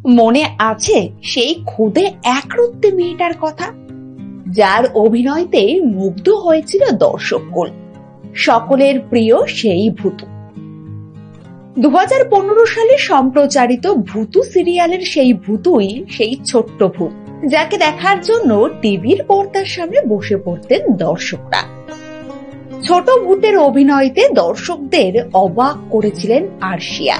মনে আছে সেই খুদে একরত্তি মেয়েটার কথা, যার অভিনয়তে মুগ্ধ হয়েছিল দর্শককুল, সকলের প্রিয় সেই ভূতু। 2015 সালে সম্প্রচারিত ভূতু সিরিয়ালের সেই ভূতুই সেই ছোট্ট ভূত, যাকে দেখার জন্য টিভির পর্দার সামনে বসে পড়তেন দর্শকরা। ছোট ভূতের অভিনয়তে দর্শকদের অবাক করেছিলেন আরশিয়া।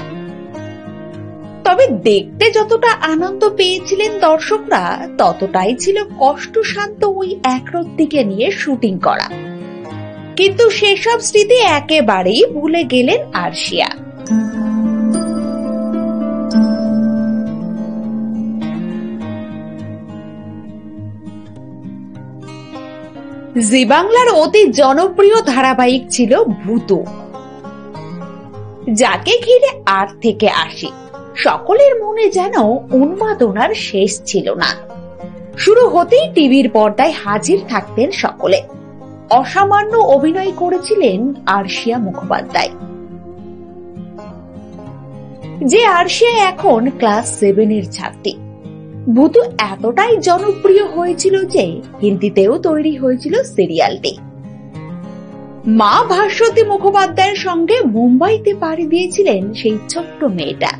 তবে দেখতে যতটা আনন্দ পেয়েছিলেন দর্শকরা, ততটাই ছিল কষ্টসাধ্য ওই একরত্তিকে নিয়ে শুটিং করা। কিন্তু সেসব স্মৃতি একেবারেই ভুলে গেলেন আরশিয়া। জি বাংলার অতি জনপ্রিয় ধারাবাহিক ছিল ভূতু, যাকে ঘিরে 8 থেকে 80 সকলের মনে যেন উন্মাদনার শেষ ছিল না। শুরু হতেই টিভির পর্দায় হাজির থাকতেন সকলে। অসামান্য অভিনয় করেছিলেন আরশিয়া মুখোপাধ্যায়, যে আরশিয়া এখন ক্লাস 7-এর ছাত্রী। ভূতু এতটাই জনপ্রিয় হয়েছিল যে হিন্দিতেও তৈরি হয়েছিল সিরিয়ালটি। মা ভাস্বতী মুখোপাধ্যায়ের সঙ্গে মুম্বাইতে পাড়ি দিয়েছিলেন সেই ছোট্ট মেয়েটা।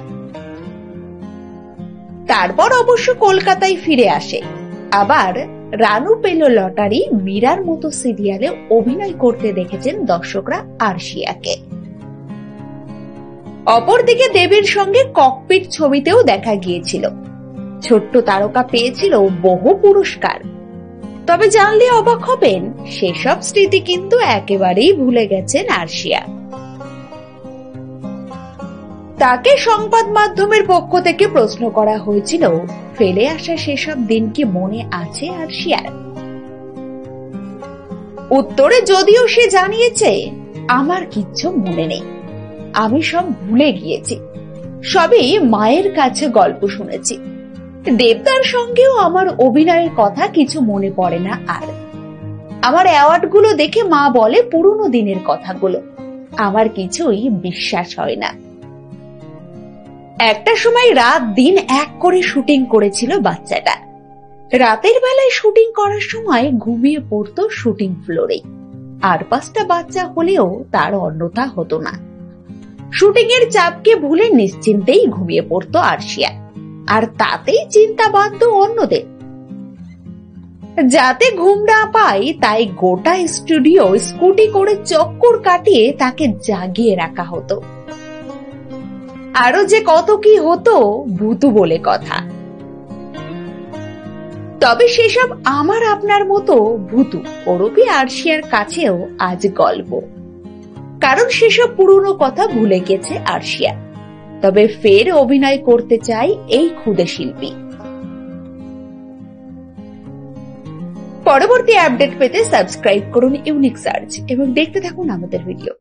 তারপর অবশ্য কলকাতায় ফিরে আসে। আবার রানু পেল লটারি, মীরার মতো সিরিয়ালে অভিনয় করতে দেখেছেন দর্শকরা আরশিয়াকে। অপরদিকে দেবীর সঙ্গে ককপিট ছবিতেও দেখা গিয়েছিল। ছোট্ট তারকা পেয়েছিল বহু পুরস্কার। তবে জানলে অবাক হবেন, সেসব স্মৃতি কিন্তু একেবারেই ভুলে গেছেন আরশিয়া। তাকে সংবাদ মাধ্যমের পক্ষ থেকে প্রশ্ন করা হয়েছিল, ফেলে আসা সেসব দিন কি মনে আছে আরশিয়ার? উত্তরে যদিও সে জানিয়েছে, আমার কিচ্ছু মনে নেই, আমি সব ভুলে গিয়েছি, সবই মায়ের কাছে গল্প শুনেছি। দেবদার সঙ্গেও আমার অভিনয়ের কথা কিছু মনে পড়ে না আর। আমার অ্যাওয়ার্ডগুলো দেখে মা বলে পুরনো দিনের কথাগুলো, আমার কিছুই বিশ্বাস হয় না। একটা সময় রাত দিন এক করে শুটিং করেছিল বাচ্চাটা। রাতের বেলায় শুটিং করার সময় ঘুমিয়ে পড়তো শুটিং ফ্লোরে। আর 5টা বাচ্চা হলেও তার অন্যথা হতো না। শুটিং এর চাপকে ভুলে নিশ্চিন্তেই ঘুমিয়ে পড়তো আরশিয়া, আর তাতেই চিন্তা বাঁধতো অন্যদের। যাতে ঘুম না পায় তাই গোটা স্টুডিও স্কুটি করে চক্কর কাটিয়ে তাকে জাগিয়ে রাখা হতো। আরো যে কত কি হতো ভূতু বলে কথা। তবে সেসব আমার আপনার মতো ভূতু ওরূপে আরশিয়ার কাছেও আজ গল্প, কারণ সেসব পুরনো কথা ভুলে গেছে আরশিয়া। তবে ফের অভিনয় করতে চাই এই ক্ষুদে শিল্পী। পরবর্তী আপডেট পেতে সাবস্ক্রাইব করুন ইউনিক সার্চ এবং দেখতে থাকুন আমাদের ভিডিও।